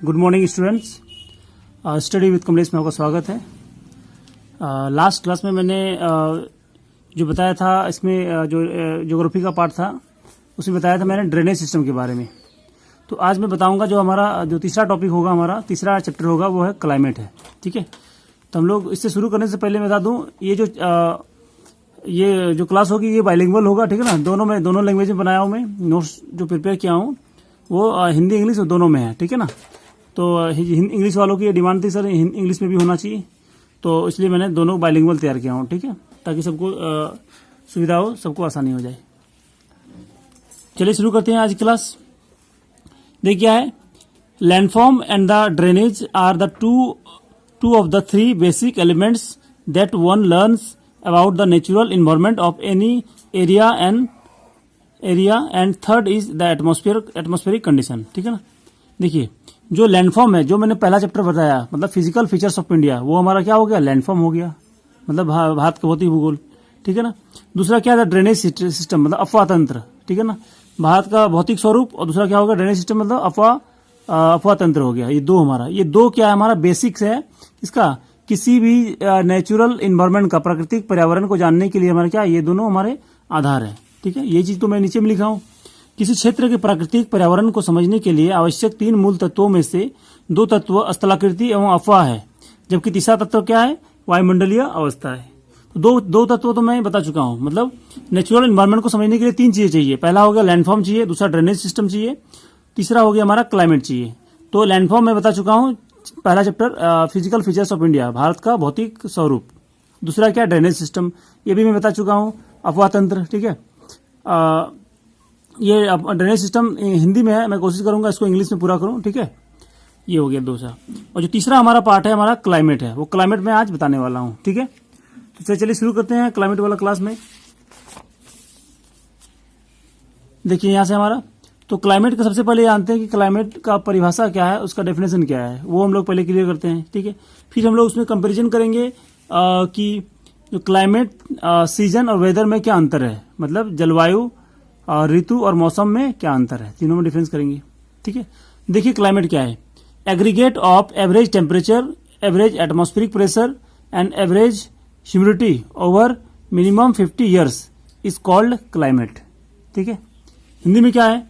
Good morning students. Study with Kamlesh में आपका स्वागत है। लास्ट क्लास में मैंने जो बताया था, इसमें जो ज्योग्राफी का पार्ट था उसमें बताया था मैंने ड्रेनेज सिस्टम के बारे में। तो आज मैं बताऊंगा जो हमारा जो तीसरा टॉपिक होगा, हमारा तीसरा चैप्टर होगा, वो है क्लाइमेट है। ठीक है, तो हम लोग इससे शुरू करने से पहले मैं बता दूं, ये जो क्लास होगी ये बाइलिंगुअल होगा। ठीक है ना, दोनों लैंग्वेज में बनाया हूँ मैं। नोट्स जो प्रिपेयर किया हूँ वो हिंदी इंग्लिश दोनों में है। ठीक है ना, तो इंग्लिश वालों की डिमांड थी सर इंग्लिश में भी होना चाहिए, तो इसलिए मैंने दोनों बाइलिंगुअल तैयार किया हूँ। ठीक है, ताकि सबको सुविधा हो, सबको आसानी हो जाए। चलिए शुरू करते हैं आज की क्लास। देखिए क्या है, landform and the drainage are the two of the three basic elements that one learns about the natural environment of any area and third is the atmospheric condition. ठीक है ना, देखिए जो लैंडफॉर्म है, जो मैंने पहला चैप्टर बताया, मतलब फिजिकल फीचर्स ऑफ इंडिया, वो हमारा क्या हो गया, लैंडफॉर्म हो गया, मतलब भारत का भौतिक भूगोल। ठीक है ना, दूसरा क्या है, ड्रेनेज सिस्टम, मतलब अफवाह तंत्र। ठीक है ना, भारत का भौतिक स्वरूप, और दूसरा क्या होगा, ड्रेनेज सिस्टम, मतलब अफवाह तंत्र हो गया। ये दो क्या है, हमारा बेसिक्स है इसका। किसी भी नेचुरल इन्वायरमेंट का, प्राकृतिक पर्यावरण को जानने के लिए हमारे क्या, ये दोनों हमारे आधार है। ठीक है, ये चीज तो मैं नीचे में लिखा हूं। किसी क्षेत्र के प्राकृतिक पर्यावरण को समझने के लिए आवश्यक 3 मूल तत्वों में से 2 तत्व स्थलाकृति एवं अफवाह है, जबकि तीसरा तत्व क्या है, वायुमंडलीय अवस्था है। तो दो तत्व तो मैं बता चुका हूं। मतलब नेचुरल एनवायरनमेंट को समझने के लिए 3 चीजें चाहिए। पहला हो गया लैंडफॉर्म चाहिए, दूसरा ड्रेनेज सिस्टम चाहिए, तीसरा हो गया हमारा क्लाइमेट चाहिए। तो लैंडफॉर्म मैं बता चुका हूं, पहला chapter physical features of India, Bharat का भौतिक स्वरूप। दूसरा क्या, ड्रेनेज सिस्टम, ये भी मैं बता चुका हूं, अफवाह तंत्र। ठीक है, ये ड्रेनेज सिस्टम हिंदी में है, मैं कोशिश करूंगा इसको इंग्लिश में पूरा करूं। ठीक है, ये हो गया दूसरा। और जो तीसरा हमारा पार्ट है, हमारा क्लाइमेट है, वो क्लाइमेट में आज बताने वाला हूं। ठीक है, तो चलिए शुरू करते हैं क्लाइमेट वाला क्लास में। देखिए यहां से हमारा, तो क्लाइमेट का सबसे पहले जानते हैं कि क्लाइमेट का परिभाषा क्या है, उसका डेफिनेशन क्या है, वो हम लोग पहले क्लियर करते हैं। ठीक है, फिर हम लोग उसमें कंपेरिजन करेंगे कि जो क्लाइमेट, सीजन और वेदर में क्या अंतर है, मतलब जलवायु, ऋतु और मौसम में क्या अंतर है, तीनों में डिफरेंस करेंगे। ठीक है, देखिए क्लाइमेट क्या है, aggregate of average temperature, average atmospheric pressure and average humidity over minimum 50 years is called climate. ठीक है, हिंदी में क्या है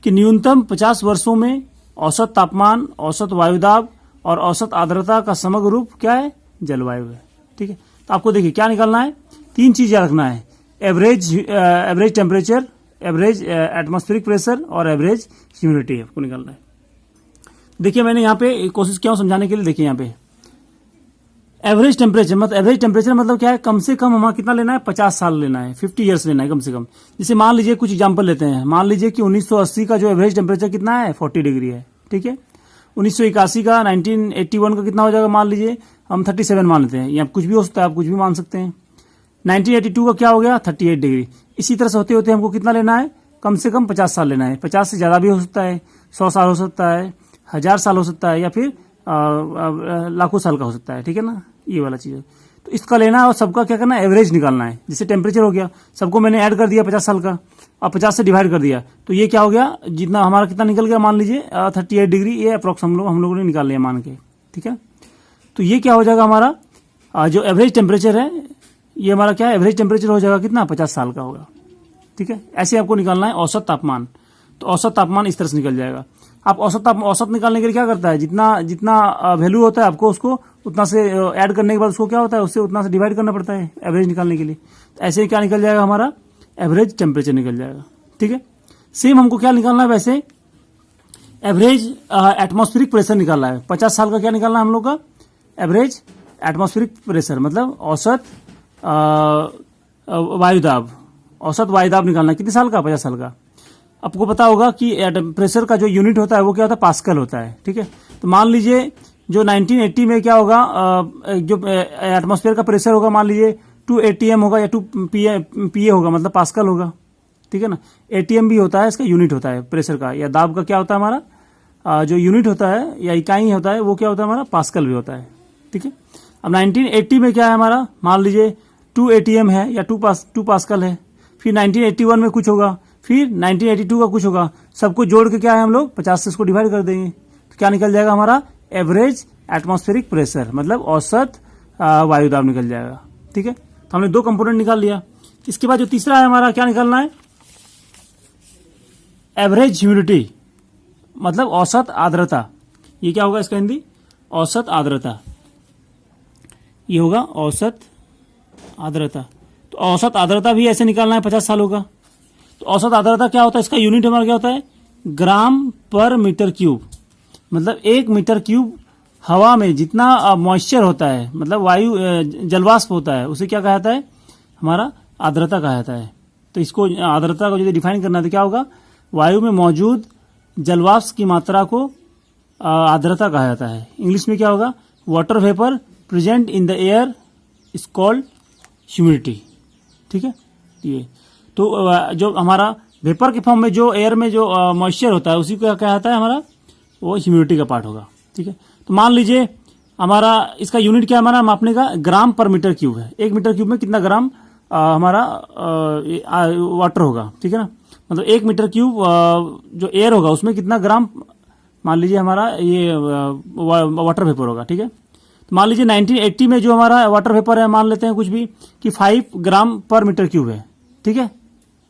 कि न्यूनतम 50 वर्षों में औसत तापमान, औसत वायुदाब और औसत आर्द्रता का समग्र रूप क्या है, जलवायु है। ठीक है, तो आपको देखिए क्या निकालना है, 3 चीजें रखना है, average temperature, average atmospheric pressure और एवरेज ह्यूमिडिटी आपको निकालना है। देखिए मैंने यहाँ पे कोशिश किया हूं समझाने के लिए। देखिए यहाँ पे एवरेज टेम्परेचर मतलब क्या है, कम से कम हमारा कितना लेना है, 50 साल लेना है, 50 ईयर्स लेना है कम से कम। जैसे मान लीजिए कुछ एग्जांपल लेते हैं, मान लीजिए कि 1980 का जो एवरेज टेम्परेचर कितना है, 40 डिग्री है। ठीक है, 1981 का, 1981 का कितना हो जाएगा, मान लीजिए हम 37 मान लेते हैं, या कुछ भी हो सकता है, आप कुछ भी मान सकते हैं। 1982 का क्या हो गया, 38 डिग्री। इसी तरह से होते होते हमको कितना लेना है, कम से कम 50 साल लेना है। 50 से ज्यादा भी हो सकता है, 100 साल हो सकता है, 1000 साल हो सकता है, या फिर लाखों साल का हो सकता है। ठीक है ना, ये वाला चीज है। तो इसका लेना है और सबका क्या करना है, एवरेज निकालना है। जैसे टेम्परेचर हो गया, सबको मैंने ऐड कर दिया 50 साल का, और 50 से डिवाइड कर दिया, तो ये क्या हो गया, जितना हमारा कितना निकल गया, मान लीजिए 38 डिग्री, ये अप्रोक्स हम लोगों ने निकाल लिया मान के। ठीक है, तो ये क्या हो जाएगा हमारा जो एवरेज टेम्परेचर है, ये हमारा क्या है, एवरेज टेम्परेचर हो जाएगा कितना, 50 साल का होगा। ठीक है, ऐसे आपको निकालना है औसत तापमान। तो औसत तापमान इस तरह से निकल जाएगा। आप औसत निकालने के लिए क्या करता है, जितना वैल्यू होता है आपको उसको उतना से ऐड करने के बाद उसको क्या होता है, उससे उतना से डिवाइड करना पड़ता है एवरेज निकालने के लिए। तो ऐसे ही क्या निकल जाएगा, हमारा एवरेज टेम्परेचर निकल जाएगा। ठीक है, सेम हमको क्या निकालना है, वैसे एवरेज एटमॉस्फेरिक प्रेशर निकालना है। 50 साल का क्या निकालना है हम लोग का, एवरेज एटमॉस्फेरिक प्रेशर, मतलब औसत वायुदाब, औसत वायुदाब निकालना है। कितने साल का, 50 साल का। आपको पता होगा कि प्रेशर का जो यूनिट होता है वो क्या होता है, पास्कल होता है। ठीक है, तो मान लीजिए जो 1980 में क्या होगा, जो एटमॉस्फेयर का प्रेशर होगा, मान लीजिए 2 ATM होगा या 2 PA होगा, मतलब पास्कल होगा। ठीक है ना, ATM भी होता है, इसका यूनिट होता है प्रेशर का या दाब का, क्या होता है हमारा जो यूनिट होता है या इकाई होता है, वो क्या होता है हमारा, पास्कल भी होता है। ठीक है, अब 1980 में क्या है हमारा, मान लीजिए 2 ATM है या 2 पास्कल है, फिर 1981 में कुछ होगा, फिर 1982 का कुछ होगा, सबको जोड़ के क्या है हम लोग 50 से इसको डिवाइड कर देंगे, तो क्या निकल जाएगा हमारा, एवरेज एटमॉस्फेरिक प्रेशर, मतलब औसत वायु दाब निकल जाएगा। ठीक है, तो हमने 2 कंपोनेंट निकाल लिया। इसके बाद जो तीसरा है हमारा, क्या निकालना है, एवरेज ह्यूमिडिटी, मतलब औसत आर्द्रता। ये क्या होगा इसका हिंदी, औसत आर्द्रता। ये होगा औसत आर्द्रता। तो औसत आर्द्रता भी ऐसे निकालना है 50 सालों का। तो औसत आर्द्रता क्या होता है, इसका यूनिट हमारा क्या होता है, ग्राम पर मीटर क्यूब। मतलब 1 मीटर क्यूब हवा में जितना मॉइस्चर होता है, मतलब वायु जलवाष्प होता है, उसे क्या कहा जाता है, हमारा आर्द्रता कहा जाता है। तो इसको आर्द्रता को यदि डिफाइन करना है तो क्या होगा, वायु में मौजूद जलवाष्प की मात्रा को आर्द्रता कहा जाता है। इंग्लिश में क्या होगा, water vapour present in the air is called humidity. ठीक है, ये तो जो हमारा वेपर के फॉर्म में जो एयर में जो मॉइस्चर होता है उसी को क्या कहता है हमारा, वो ह्यूमिडिटी का पार्ट होगा। ठीक है, तो मान लीजिए हमारा इसका यूनिट क्या है हमारा मापने का, ग्राम पर मीटर क्यूब है। 1 मीटर क्यूब में कितना ग्राम हमारा वाटर होगा। ठीक है ना, मतलब 1 मीटर क्यूब जो एयर होगा उसमें कितना ग्राम, मान लीजिए हमारा ये वाटर वेपर होगा। ठीक है, तो मान लीजिए 1980 में जो हमारा वाटर वेपर है, मान लेते हैं कुछ भी कि 5 ग्राम पर मीटर क्यूब है। ठीक है,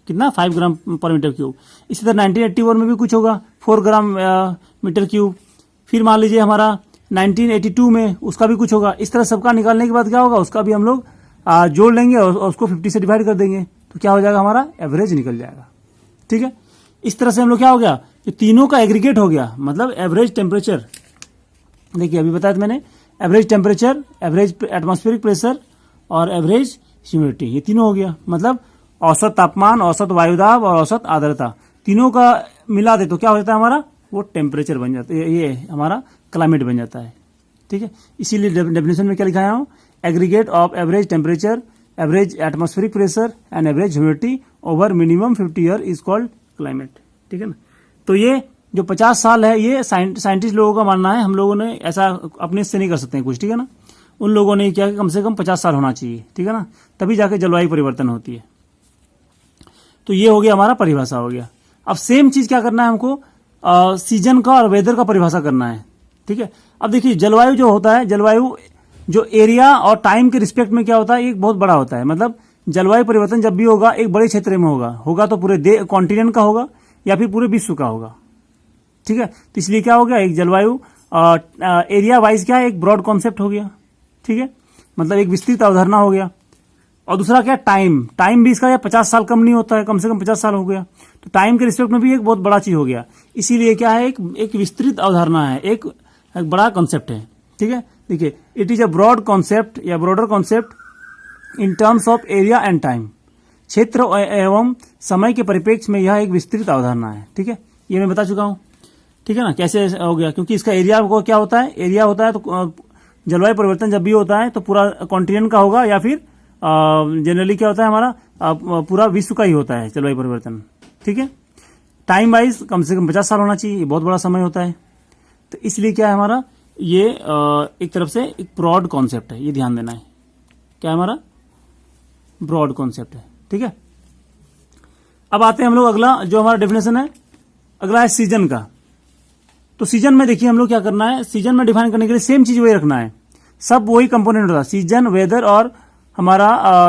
कितना, 5 ग्राम पर मीटर क्यूब। इसी तरह 1981 में भी कुछ होगा 4 ग्राम मीटर क्यूब। फिर मान लीजिए हमारा 1982 में उसका भी कुछ होगा। इस तरह सबका निकालने के बाद क्या होगा, उसका भी हम लोग जोड़ लेंगे और उसको 50 से डिवाइड कर देंगे, तो क्या हो जाएगा, हमारा एवरेज निकल जाएगा। ठीक है, इस तरह से हम लोग क्या हो गया, ये तीनों का एग्रीगेट हो गया, मतलब एवरेज टेम्परेचर। देखिए अभी बताया था मैंने, average temperature, average atmospheric pressure और एवरेज ह्यूमिडिटी, ये तीनों हो गया। मतलब औसत तापमान, औसत वायुदाब और औसत आर्द्रता, तीनों का मिला दे तो क्या हो जाता है हमारा, वो टेम्परेचर बन जाता है, ये हमारा क्लाइमेट बन जाता है। ठीक है, इसीलिए डेफिनेशन में क्या लिखाया हूँ, aggregate of average temperature, average atmospheric pressure and average humidity over minimum 50 year is called climate. ठीक है ना, तो ये जो 50 साल है ये साइंटिस्ट लोगों का मानना है, हम लोगों ने ऐसा अपने से नहीं कर सकते हैं कुछ। ठीक है ना, उन लोगों ने क्या कम से कम 50 साल होना चाहिए। ठीक है ना, तभी जाके जलवायु परिवर्तन होती है। तो ये हो गया हमारा परिभाषा हो गया। अब सेम चीज क्या करना है हमको, सीजन का और वेदर का परिभाषा करना है। ठीक है, अब देखिए जलवायु जो होता है, जलवायु जो एरिया और टाइम के रिस्पेक्ट में क्या होता है, एक बहुत बड़ा होता है। मतलब जलवायु परिवर्तन जब भी होगा एक बड़े क्षेत्र में होगा तो पूरे कॉन्टिनेंट का होगा या फिर पूरे विश्व का होगा। ठीक है, तो इसलिए क्या हो गया, एक जलवायु एरिया वाइज क्या है, एक ब्रॉड कॉन्सेप्ट हो गया। ठीक है, मतलब एक विस्तृत अवधारणा हो गया। और दूसरा क्या, टाइम भी इसका 50 साल कम नहीं होता है, कम से कम 50 साल हो गया, तो टाइम के रिस्पेक्ट में भी एक बहुत बड़ा चीज हो गया। इसीलिए क्या है, एक विस्तृत अवधारणा है, एक बड़ा कॉन्सेप्ट है। ठीक है, देखिए it is a broad concept या broader concept in terms of area and time, क्षेत्र एवं समय के परिप्रेक्ष्य में यह एक विस्तृत अवधारणा है। ठीक है, ये मैं बता चुका हूं। ठीक है ना, कैसे हो गया, क्योंकि इसका एरिया को क्या होता है, एरिया होता है तो जलवायु परिवर्तन जब भी होता है तो पूरा कॉन्टिनेंट का होगा या फिर जनरली क्या होता है हमारा पूरा विश्व का ही होता है जलवायु परिवर्तन। ठीक है, टाइम वाइज कम से कम 50 साल होना चाहिए, ये बहुत बड़ा समय होता है। तो इसलिए क्या है हमारा, ये एक तरफ से एक ब्रॉड कॉन्सेप्ट है, ये ध्यान देना है, क्या है हमारा ब्रॉड कॉन्सेप्ट है। ठीक है, अब आते हैं हम लोग अगला जो हमारा डेफिनेशन है, अगला है सीजन का। तो सीजन में देखिए हम लोग क्या करना है, सीजन में डिफाइन करने के लिए सेम चीज वही रखना है, सब वही कंपोनेंट होता है, सीजन, वेदर और हमारा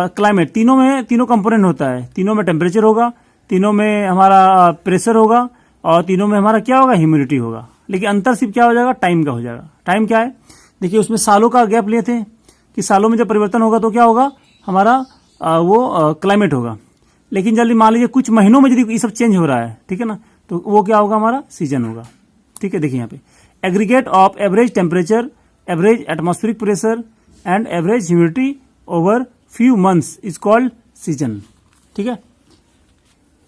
क्लाइमेट, तीनों कंपोनेंट होता है। तीनों में टेम्परेचर होगा, तीनों में हमारा प्रेशर होगा और तीनों में हमारा क्या होगा, ह्यूमिडिटी होगा। लेकिन अंतर सिर्फ क्या हो जाएगा, टाइम का हो जाएगा। टाइम क्या है, देखिए उसमें सालों का गैप लिए थे कि सालों में जब परिवर्तन होगा तो क्या होगा हमारा वो क्लाइमेट होगा। लेकिन जल्दी मान लीजिए कुछ महीनों में यदि ये सब चेंज हो रहा है, ठीक है ना, तो वो क्या होगा, हमारा सीजन होगा। ठीक है, देखिए यहाँ पे aggregate of average temperature, average atmospheric pressure and average humidity over few months is called season. ठीक है,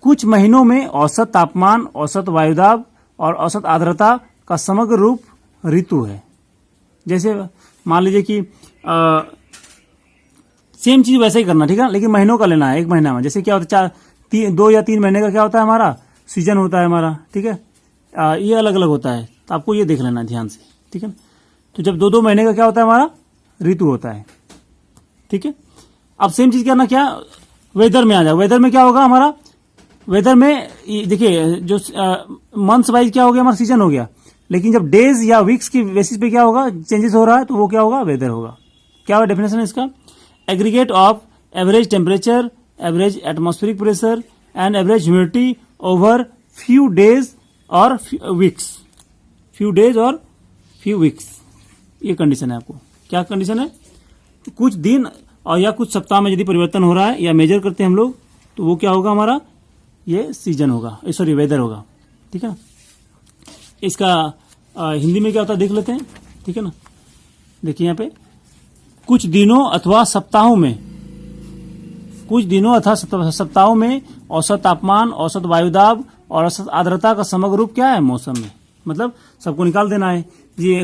कुछ महीनों में औसत तापमान, औसत वायुदाब और औसत आर्द्रता का समग्र रूप ऋतु है। जैसे मान लीजिए कि सेम चीज वैसे ही करना, ठीक है, लेकिन महीनों का लेना है। एक महीना में जैसे क्या होता है, 2 या 3 महीने का क्या होता है हमारा सीजन होता है हमारा। ठीक है, ये अलग अलग होता है, तो आपको ये देख लेना ध्यान से। ठीक है, तो जब 2-2 महीने का क्या होता है हमारा ऋतु होता है। ठीक है, अब सेम चीज करना, क्या वेदर में आ जाओ। वेदर में क्या होगा हमारा, वेदर में देखिए जो मंथ्स वाइज क्या हो गया हमारा सीजन हो गया, लेकिन जब डेज या वीक्स की बेसिस पे क्या होगा, चेंजेस हो रहा है, तो वो क्या होगा, वेदर होगा। क्या होगा डेफिनेशन है इसका, aggregate of average temperature, average atmospheric pressure and average humidity over few days और वीक्स, फ्यू डेज और फ्यू वीक्स। ये कंडीशन है आपको। क्या कंडीशन है, कुछ दिन और या कुछ सप्ताह में यदि परिवर्तन हो रहा है या मेजर करते हैं हम लोग, तो वो क्या होगा हमारा, ये सीजन होगा, सॉरी वेदर होगा। ठीक है ना। इसका हिंदी में क्या होता है देख लेते हैं। ठीक है ना। देखिए यहाँ पे, कुछ दिनों अथवा सप्ताहों में, कुछ दिनों अथवा सप्ताहों में औसत तापमान, औसत वायुदाब और औसत आर्द्रता का समग्र रूप क्या है, मौसम में। मतलब सबको निकाल देना है। ये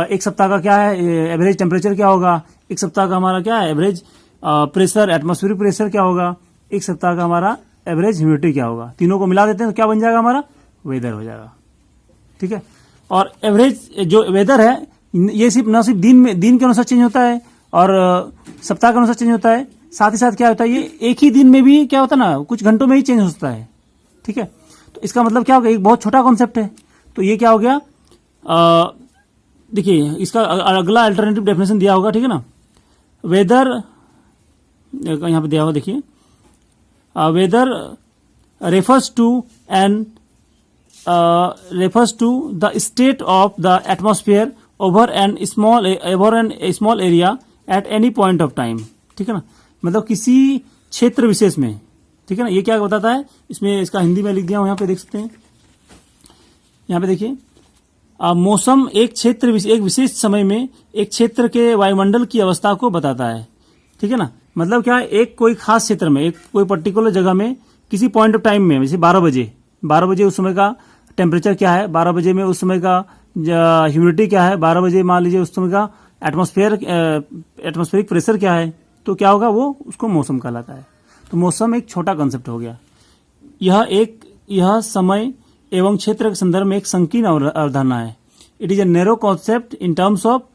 एक सप्ताह का क्या है, एवरेज टेम्परेचर क्या होगा, एक सप्ताह का हमारा क्या है, एवरेज प्रेशर, एटमॉस्फेरिक प्रेशर क्या होगा, एक सप्ताह का हमारा एवरेज ह्यूमिडिटी क्या होगा। तीनों को मिला देते हैं तो क्या बन जाएगा, हमारा वेदर हो जाएगा। ठीक है। और एवरेज जो वेदर है, ये सिर्फ न सिर्फ दिन के अनुसार चेंज होता है और सप्ताह के अनुसार चेंज होता है, साथ ही साथ क्या होता है, ये एक ही दिन में भी क्या होता है ना, कुछ घंटों में ही चेंज होता है। ठीक है। तो इसका मतलब क्या होगा, एक बहुत छोटा कॉन्सेप्ट है। तो ये क्या हो गया, देखिए इसका अगला अल्टरनेटिव डेफिनेशन दिया होगा। ठीक है ना। वेदर यहां पे दिया होगा, देखिए weather refers to the state of the atmosphere over an small area at any point of time. ठीक है ना। मतलब किसी क्षेत्र विशेष में। ठीक है ना। ये क्या बताता है, इसमें इसका हिंदी में लिख दिया हूं, यहाँ पे देख सकते हैं। यहाँ पे देखिए, मौसम एक क्षेत्र, एक विशेष समय में एक क्षेत्र के वायुमंडल की अवस्था को बताता है। ठीक है ना। मतलब क्या है, एक कोई खास क्षेत्र में, एक कोई पर्टिकुलर जगह में, किसी पॉइंट ऑफ टाइम में, जैसे 12 बजे उस समय का टेम्परेचर क्या है, 12 बजे में उस समय का ह्यूमिडिटी क्या है, 12 बजे मान लीजिए उस समय का एटमॉस्फेरिक प्रेशर क्या है, तो क्या होगा, वो उसको मौसम कहलाता है। तो मौसम एक छोटा कंसेप्ट हो गया। यह समय एवं क्षेत्र के संदर्भ में एक संकीर्ण अवधारणा है। It is a narrow concept in terms of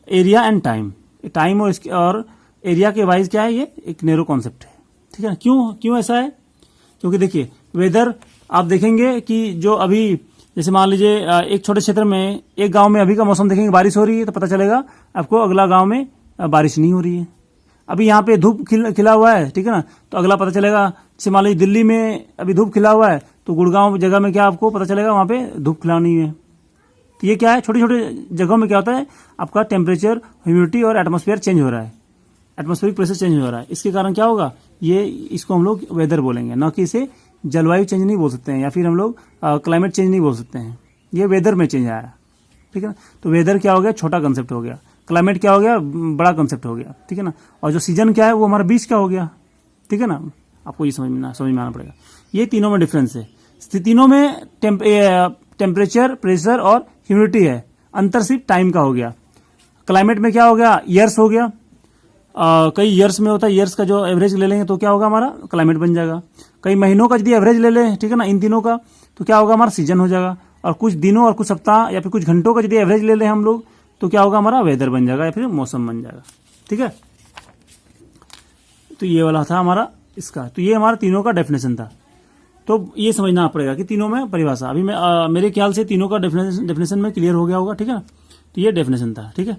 area and time. Time और एरिया के वाइज क्या है, ये एक नैरो कॉन्सेप्ट है। ठीक है ना। क्यों ऐसा है, क्योंकि देखिए वेदर आप देखेंगे कि जो अभी जैसे मान लीजिए एक छोटे क्षेत्र में, एक गांव में अभी का मौसम देखेंगे, बारिश हो रही है, तो पता चलेगा आपको अगला गांव में बारिश नहीं हो रही है। अभी यहाँ पे धूप खिला हुआ है। ठीक है ना। तो अगला पता चलेगा, जैसे मान लीजिए दिल्ली में अभी धूप खिला हुआ है, तो गुड़गांव जगह में क्या आपको पता चलेगा, वहां पे धूप खिला नहीं है। तो ये क्या है, छोटे छोटे जगहों में क्या होता है, आपका टेम्परेचर, ह्यूमिडिटी और एटमॉस्फेयर चेंज हो रहा है, एटमॉस्फेरिक प्रेशर चेंज हो रहा है। इसके कारण क्या होगा, ये इसको हम लोग वेदर बोलेंगे, न कि इसे जलवायु चेंज नहीं बोल सकते हैं, या फिर हम लोग क्लाइमेट चेंज नहीं बोल सकते हैं। ये वेदर में चेंज आया। ठीक है ना। तो वेदर क्या हो गया, छोटा कंसेप्ट हो गया। क्लाइमेट क्या हो गया, बड़ा कंसेप्ट हो गया। ठीक है ना। और जो सीजन क्या है, वो हमारा बीच क्या हो गया। ठीक है ना। आपको ये समझ में आना पड़ेगा। ये तीनों में डिफरेंस है। तीनों में टेम्परेचर, प्रेशर और ह्यूमिडिटी है। अंतर सिर्फ टाइम का हो गया। क्लाइमेट में क्या हो गया, ईयर्स हो गया। कई ईयर्स में होता है, ईयर्स का जो एवरेज ले लेंगे तो क्या होगा, हमारा क्लाइमेट बन जाएगा। कई महीनों का यदि एवरेज ले लें, ठीक है ना, इन तीनों का, तो क्या होगा, हमारा सीजन हो जाएगा। और कुछ दिनों और कुछ सप्ताह या फिर कुछ घंटों का यदि एवरेज ले लें हम लोग, तो क्या होगा, हमारा वेदर बन जाएगा या फिर मौसम बन जाएगा। ठीक है। तो ये वाला था हमारा इसका। तो ये हमारा तीनों का डेफिनेशन था। तो ये समझना पड़ेगा कि तीनों में परिभाषा, अभी मैं मेरे ख्याल से तीनों का डेफिनेशन में क्लियर हो गया होगा। ठीक है। तो ये डेफिनेशन था। ठीक है।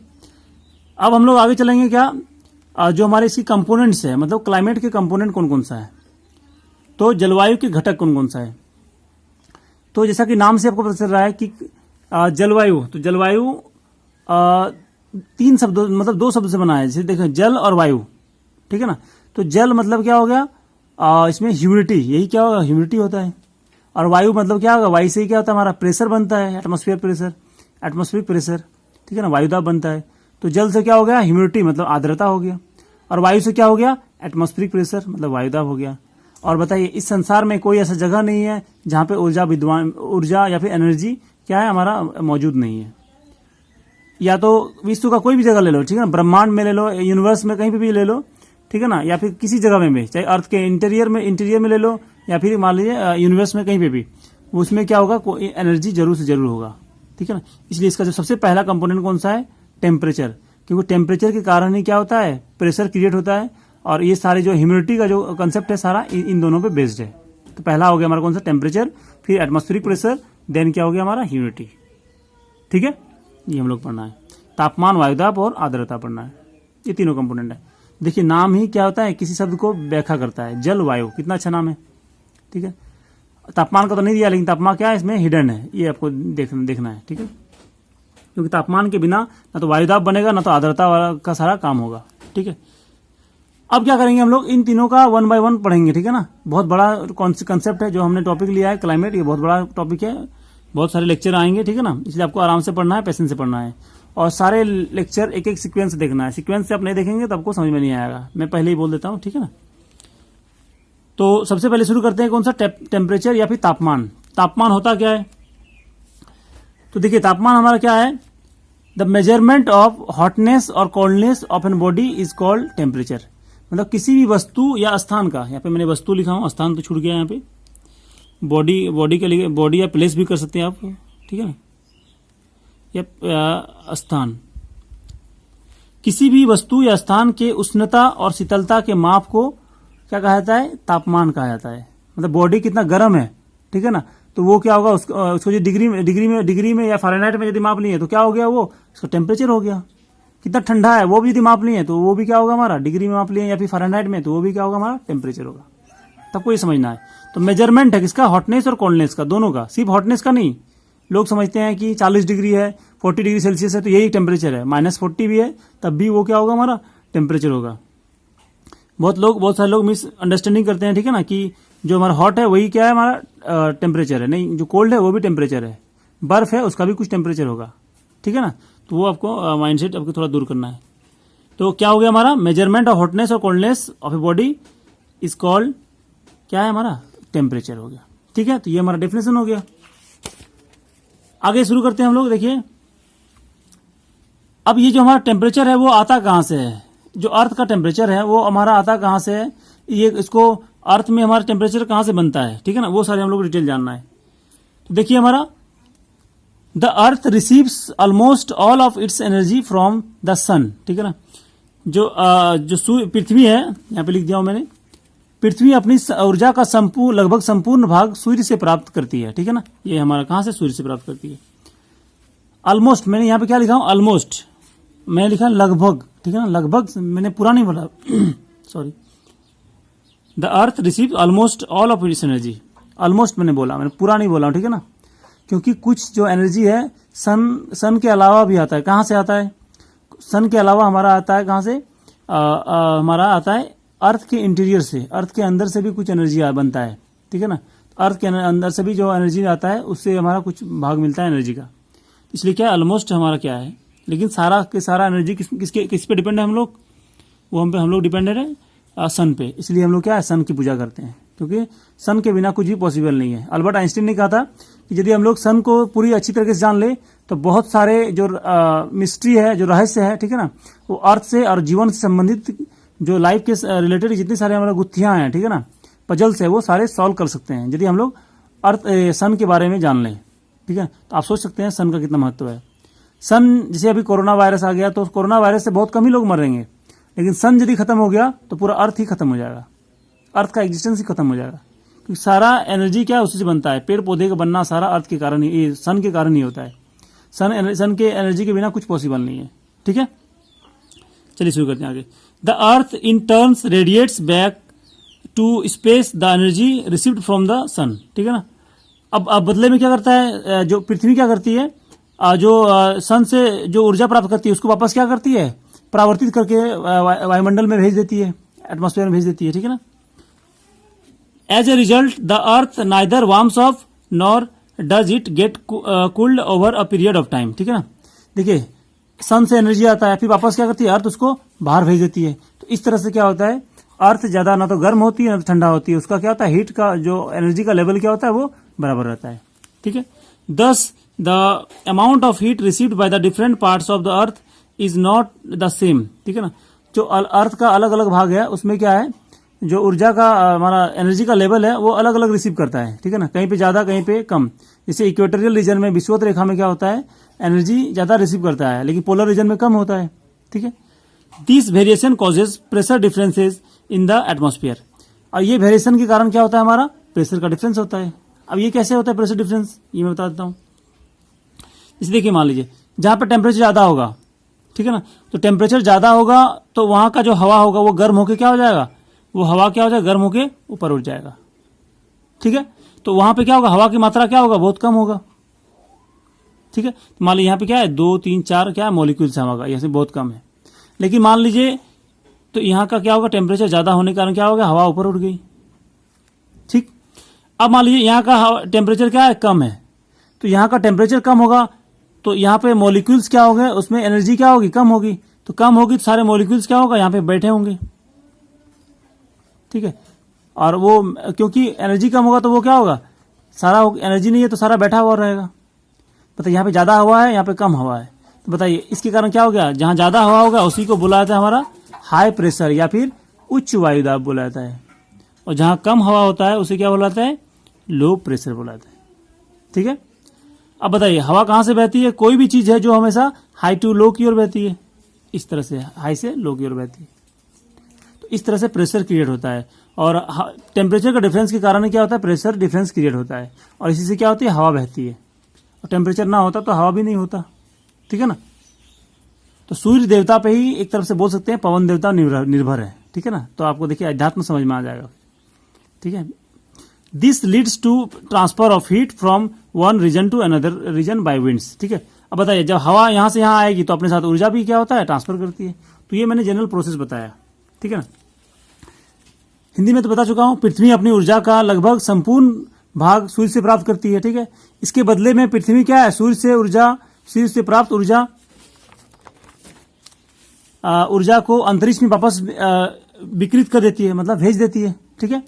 अब हम लोग आगे चलेंगे, क्या जो हमारे इसकी कंपोनेंट्स है, मतलब क्लाइमेट के कंपोनेंट कौन कौन सा है, तो जलवायु के घटक कौन कौन सा है। तो जैसा कि नाम से आपको पता चल रहा है कि जलवायु, तो जलवायु तीन शब्दों, मतलब दो शब्द से बना है। जैसे देखो, जल और वायु। ठीक है ना। तो जल मतलब क्या हो गया, इसमें ह्यूमिडिटी, यही क्या होगा, ह्यूमिडिटी होता है। और वायु मतलब क्या होगा, वायु से ही क्या होता है, हमारा प्रेशर बनता है, एटमॉस्फेरिक प्रेशर। ठीक है ना, वायुदाब बनता है। तो जल से क्या हो गया, ह्यूमिडिटी मतलब आर्द्रता हो गया। और वायु से क्या हो गया, एटमॉस्फेरिक प्रेशर मतलब वायुदाब हो गया। और बताइए, इस संसार में कोई ऐसा जगह नहीं है जहां पे ऊर्जा या फिर एनर्जी क्या है, हमारा मौजूद नहीं है। या तो विश्व का कोई भी जगह ले लो, ठीक है ना, ब्रह्मांड में ले लो, यूनिवर्स में कहीं पे भी ले लो, ठीक है ना, या फिर किसी जगह में भी, चाहे अर्थ के इंटीरियर में ले लो, या फिर मान लीजिए यूनिवर्स में कहीं पे भी, उसमें क्या होगा, कोई एनर्जी जरूर से जरूर होगा। ठीक है ना। इसलिए इसका जो सबसे पहला कंपोनेंट कौन सा है, टेम्परेचर। क्योंकि टेम्परेचर के कारण ही क्या होता है, प्रेशर क्रिएट होता है। और ये सारे जो ह्यूमिडिटी का जो कंसेप्ट है सारा इन दोनों पे बेस्ड है। तो पहला हो गया हमारा कौन सा, टेम्परेचर, फिर एटमॉस्फेरिक प्रेशर, देन क्या हो गया हमारा, ह्यूमिडिटी। ठीक है, ये हम लोग पढ़ना है। तापमान, वायुदाब और आर्द्रता पढ़ना है, ये तीनों कंपोनेंट है। देखिए नाम ही क्या होता है, किसी शब्द को व्याख्या करता है। जल, वायु, कितना अच्छा नाम है, ठीक है। तापमान का तो नहीं दिया, लेकिन तापमान क्या है इसमें हिडन है, ये आपको देखना है, ठीक है। क्योंकि तापमान के बिना ना तो वायुदाब बनेगा ना तो आर्द्रता वाला का सारा काम होगा, ठीक है। अब क्या करेंगे हम लोग, इन तीनों का 1 बाय 1 पढ़ेंगे, ठीक है ना। बहुत बड़ा कंसेप्ट है जो हमने टॉपिक लिया है क्लाइमेट, ये बहुत बड़ा टॉपिक है, बहुत सारे लेक्चर आएंगे, ठीक है ना। इसलिए आपको आराम से पढ़ना है, पेशेंस से पढ़ना है, और सारे लेक्चर एक एक सीक्वेंस से देखना है। सीक्वेंस से आप नहीं देखेंगे तो आपको समझ में नहीं आएगा, मैं पहले ही बोल देता हूँ, ठीक है ना। तो सबसे पहले शुरू करते हैं कौन सा, टेम्परेचर या फिर तापमान। तापमान होता क्या है, तो देखिए तापमान हमारा क्या है, द मेजरमेंट ऑफ हॉटनेस और coldness of an body is called temperature. मतलब किसी भी वस्तु या स्थान का, यहाँ पे मैंने वस्तु लिखा हूं, स्थान तो छूट गया यहाँ पे। बॉडी के लिए बॉडी या प्लेस भी कर सकते हैं आप, ठीक है ना, या स्थान। किसी भी वस्तु या स्थान के उष्णता और शीतलता के माप को क्या कहा जाता है, तापमान कहा जाता है। मतलब बॉडी कितना गर्म है, ठीक है ना, तो वो क्या होगा, उसको जो डिग्री में या फ़ारेनहाइट में यदि माप लिए तो क्या हो गया, वो उसका टेम्परेचर हो गया। कितना ठंडा है वो भी यदि माप लिए तो वो भी क्या होगा हमारा, डिग्री में माप लिए या फिर फ़ारेनहाइट में, तो वो भी क्या होगा हमारा, टेम्परेचर होगा। तब को ये समझना है। तो मेजरमेंट है किसका, हॉटनेस और कोल्डनेस का, दोनों का, सिर्फ हॉटनेस का नहीं। लोग समझते हैं कि 40 डिग्री है, 40 डिग्री सेल्सियस है तो यही टेम्परेचर है, -40 भी है तब भी वो क्या होगा हमारा, टेम्परेचर होगा। बहुत सारे लोग मिसअंडरस्टैंडिंग करते हैं, ठीक है ना, कि जो हमारा हॉट है वही क्या है हमारा टेम्परेचर है, नहीं, जो कोल्ड है वो भी टेम्परेचर है, बर्फ है उसका भी कुछ टेम्परेचर होगा, ठीक है ना। तो वो आपको माइंडसेट आपको थोड़ा दूर करना है। तो क्या हो गया हमारा, मेजरमेंट ऑफ हॉटनेस और coldness of a body is called, क्या है हमारा, टेम्परेचर हो गया, ठीक है। तो ये हमारा डेफिनेशन हो गया। आगे शुरू करते हैं हम लोग। देखिए अब ये जो हमारा टेम्परेचर है वो आता कहां से है, जो अर्थ का टेम्परेचर है वो हमारा आता कहां से है, ये इसको अर्थ में हमारा टेम्परेचर कहां से बनता है, ठीक है ना, वो सारे हम लोग डिटेल जानना है। तो देखिए हमारा, the earth receives almost all of its energy from the sun, ठीक है ना। जो पृथ्वी है, यहाँ पे लिख दिया हूं मैंने, पृथ्वी अपनी ऊर्जा का लगभग संपूर्ण भाग सूर्य से प्राप्त करती है, ठीक है ना। ये हमारा कहां से, सूर्य से प्राप्त करती है। ऑलमोस्ट, मैंने यहाँ पे क्या लिखा हूं, ऑलमोस्ट, मैंने लिखा लगभग, ठीक है ना, लगभग, मैंने पूरा नहीं बोला sorry. The earth receive almost all of its energy, almost मैंने बोला, मैंने पूरा नहीं बोला, ठीक है ना, क्योंकि कुछ जो एनर्जी है सन के अलावा भी आता है। कहाँ से आता है, सन के अलावा हमारा आता है कहाँ से, हमारा आता है अर्थ के इंटीरियर से, अर्थ के अंदर से भी कुछ एनर्जी बनता है, ठीक है ना। अर्थ के अंदर से भी जो एनर्जी आता है उससे हमारा कुछ भाग मिलता है एनर्जी का, इसलिए क्या ऑलमोस्ट हमारा क्या है। लेकिन सारा के सारा एनर्जी किस पे डिपेंड है हम लोग, वो हम लोग डिपेंडेड है सन पे, इसलिए हम लोग क्या है, सन की पूजा करते हैं, क्योंकि सन के बिना कुछ भी पॉसिबल नहीं है। अल्बर्ट आइंस्टीन ने कहा था कि यदि हम लोग सन को पूरी अच्छी तरीके से जान ले तो बहुत सारे जो मिस्ट्री है, जो रहस्य है, ठीक है ना, वो अर्थ से और जीवन से संबंधित जो लाइफ के रिलेटेड जितनी सारे हमारे गुत्थियां हैं, ठीक है ना, पजल्स है, वो सारे सॉल्व कर सकते हैं यदि हम लोग सन के बारे में जान लें, ठीक है। तो आप सोच सकते हैं सन का कितना महत्व है। सन, जैसे अभी कोरोना वायरस आ गया तो कोरोना वायरस से बहुत कम ही लोग मरेंगे, लेकिन सन यदि खत्म हो गया तो पूरा अर्थ ही खत्म हो जाएगा, अर्थ का एग्जिस्टेंस ही खत्म हो जाएगा, क्योंकि सारा एनर्जी क्या है उसी से बनता है। पेड़ पौधे का बनना सारा अर्थ के कारण ही, सन के कारण ही होता है। सन के एनर्जी के बिना कुछ पॉसिबल नहीं है, ठीक है। चलिए शुरू करते हैं आगे। The earth in turns radiates back to space the energy received from the sun, ठीक है ना। अब बदले में क्या करता है, जो पृथ्वी क्या करती है, जो सन से जो ऊर्जा प्राप्त करती है उसको वापस क्या करती है, परावर्तित करके वायुमंडल में भेज देती है, एटमॉस्फेयर में भेज देती है, ठीक है ना। As a result the earth neither warms off nor does it get cooled over a period of time, ठीक है ना। देखिए सन से एनर्जी आता है, फिर वापस क्या करती है, अर्थ उसको बाहर भेज देती है। तो इस तरह से क्या होता है, अर्थ ज्यादा ना तो गर्म होती है ना तो ठंडा होती है, उसका क्या होता है, हीट का जो एनर्जी का लेवल क्या होता है वो बराबर रहता है, ठीक है। दस the amount of heat received by the different parts of the earth is not the same, ठीक है ना। जो अर्थ का अलग अलग भाग है उसमें क्या है, जो ऊर्जा का हमारा एनर्जी का लेवल है वो अलग अलग रिसीव करता है, ठीक है ना, कहीं पे ज्यादा कहीं पे कम। जैसे इक्वेटोरियल रीजन में, विषुवत रेखा में क्या होता है, एनर्जी ज्यादा रिसीव करता है, लेकिन पोलर रीजन में कम होता है, ठीक है। This variation causes pressure differences in the atmosphere, और ये वेरिएशन के कारण क्या होता है, हमारा प्रेशर का डिफरेंस होता है। अब ये कैसे होता है प्रेशर डिफरेंस, ये मैं बता देता हूं। जैसे देखिए मान लीजिए जहां पर टेम्परेचर ज्यादा होगा, ठीक है ना, तो टेम्परेचर ज्यादा होगा तो वहां का जो हवा होगा वो गर्म होके क्या हो जाएगा, वो हवा क्या हो जाएगा, गर्म होके ऊपर उठ जाएगा, ठीक है। तो वहां पे क्या होगा, हवा की मात्रा क्या होगा, बहुत कम होगा, ठीक है। तो मान लीजिए यहाँ पे क्या है 2 3 4 क्या है मॉलिक्यूल्स हवा का, यहाँ से बहुत कम है। लेकिन मान लीजिए तो यहाँ का क्या होगा, टेम्परेचर ज्यादा होने के कारण क्या होगा, हवा ऊपर उठ गई, ठीक। अब मान लीजिए यहाँ का टेम्परेचर क्या है, कम है, तो यहाँ का टेम्परेचर कम होगा तो यहाँ पे मॉलिक्यूल्स क्या हो गए, उसमें एनर्जी क्या होगी, कम होगी, तो कम होगी तो सारे मॉलिक्यूल्स क्या होगा, यहाँ पे बैठे होंगे, ठीक है। और वो क्योंकि एनर्जी कम होगा तो वो क्या होगा, सारा एनर्जी नहीं है तो सारा बैठा हुआ रहेगा। बताइए यहाँ पे ज्यादा हवा है, यहाँ पे कम हवा है, तो बताइए इसके कारण क्या हो गया, जहां ज्यादा हवा होगा उसी को बोला जाता है हमारा हाई प्रेशर या फिर उच्च वायु दाब बोला जाता है, और जहां कम हवा होता है उसे क्या बोला जाता है, लो प्रेशर बोला जाता है, ठीक है। अब बताइए हवा कहां से बहती है, कोई भी चीज है जो हमेशा हाई टू लो की ओर बहती है, इस तरह से हाई से लो की ओर बहती है, तो इस तरह से प्रेशर क्रिएट होता है। और टेम्परेचर का डिफरेंस के कारण क्या होता है, प्रेशर डिफरेंस क्रिएट होता है, और इसी से क्या होती है, हवा बहती है। और टेम्परेचर ना होता तो हवा भी नहीं होता, ठीक है ना। तो सूर्य देवता पे ही एक तरफ से बोल सकते हैं पवन देवता निर्भर है, ठीक है ना। तो आपको देखिए अध्यात्म समझ में आ जाएगा, ठीक है। This leads to transfer of heat from one region to another region by winds, ठीक है। अब बताइए जब हवा यहां से यहां आएगी तो अपने साथ ऊर्जा भी क्या होता है, ट्रांसफर करती है। तो ये मैंने जनरल प्रोसेस बताया, ठीक है ना। हिंदी में तो बता चुका हूं, पृथ्वी अपनी ऊर्जा का लगभग संपूर्ण भाग सूर्य से प्राप्त करती है, ठीक है। इसके बदले में पृथ्वी क्या है, सूर्य से प्राप्त ऊर्जा को अंतरिक्ष में वापस विकृत कर देती है, मतलब भेज देती है, ठीक है।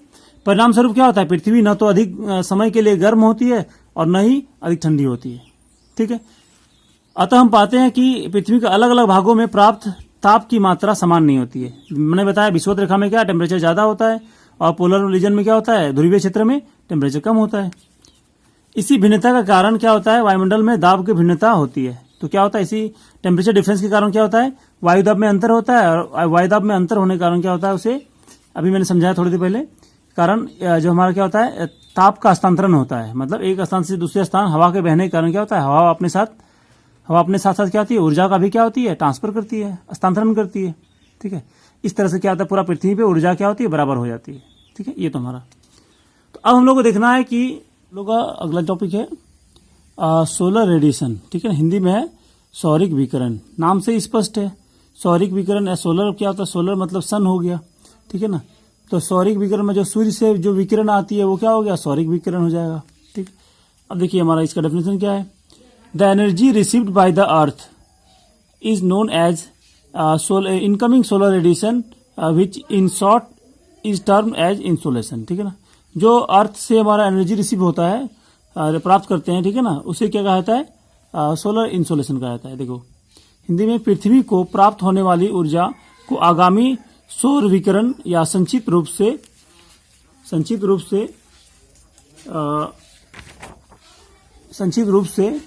परिणाम स्वरूप क्या होता है, पृथ्वी न तो अधिक समय के लिए गर्म होती है और न ही अधिक ठंडी होती है, ठीक है। अतः हम पाते हैं कि पृथ्वी के अलग अलग भागों में प्राप्त ताप की मात्रा समान नहीं होती है। मैंने बताया विषुवत रेखा में क्या टेम्परेचर ज्यादा होता है और पोलर रीजन में क्या होता है, ध्रुवीय क्षेत्र में टेम्परेचर कम होता है। इसी भिन्नता का कारण क्या होता है, वायुमंडल में दाब की भिन्नता होती है। तो क्या होता है, इसी टेम्परेचर डिफरेंस के कारण क्या होता है, वायुदाब में अंतर होता है, और वायुदाब में अंतर होने के कारण क्या होता है, उसे अभी मैंने समझाया थोड़ी देर पहले, कारण जो हमारा क्या होता है, ताप का हस्तांतरण होता है। मतलब एक स्थान से दूसरे स्थान हवा के बहने के कारण क्या होता है, हवा अपने साथ साथ क्या होती है, ऊर्जा का भी क्या होती है, ट्रांसफर करती है, हस्तांतरण करती है, ठीक है। इस तरह से क्या होता है, पूरा पृथ्वी पे ऊर्जा क्या होती है, बराबर हो जाती है, ठीक है। ये तो हमारा, तो अब हम लोग को देखना है कि लोग का अगला टॉपिक है सोलर रेडिएशन, ठीक है। हिंदी में है सौरिक विकिरण, नाम से स्पष्ट है सौरिक विकिरण है। सोलर क्या होता है, सोलर मतलब सन हो गया, ठीक है ना। तो सौरिक विकिरण में जो सूर्य से जो विकिरण आती है वो क्या हो गया, सौरिक विकिरण हो जाएगा, ठीक। अब देखिए हमारा इसका डेफिनेशन क्या है, the energy received by the earth is known as incoming solar radiation which in short is term as insolation, ठीक है ना। जो अर्थ से हमारा एनर्जी रिसीव होता है, प्राप्त करते हैं, ठीक है ना, उसे क्या कहा जाता है, सोलर इंसोलेशन कहा जाता है। देखो हिंदी में पृथ्वी को प्राप्त होने वाली ऊर्जा को आगामी सौर विकिरण या संक्षिप्त रूप से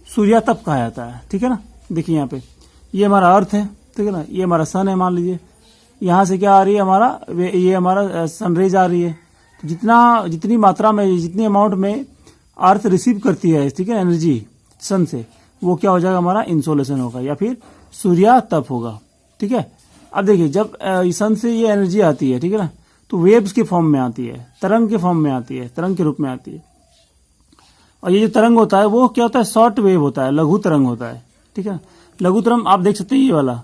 सूर्यातप कहा जाता है, ठीक है ना। देखिए यहाँ पे ये हमारा अर्थ है, ठीक है ना, ये हमारा सन है, मान लीजिए यहाँ से क्या आ रही है हमारा, ये हमारा सनरेज आ रही है। तो जितनी मात्रा में, जितनी अमाउंट में अर्थ रिसीव करती है, ठीक है, एनर्जी सन से, वो क्या हो जाएगा, हमारा इंसोलेशन होगा या फिर सूर्यातप होगा, ठीक है। अब देखिए जब सन से ये एनर्जी आती है, ठीक है ना, तो वेव्स के फॉर्म में आती है, तरंग के फॉर्म में आती है, तरंग के रूप में आती है। और ये जो तरंग होता है वो क्या होता है, शॉर्ट वेव होता है, लघु तरंग होता है, ठीक है। लघु तरंग आप देख सकते हैं, ये वाला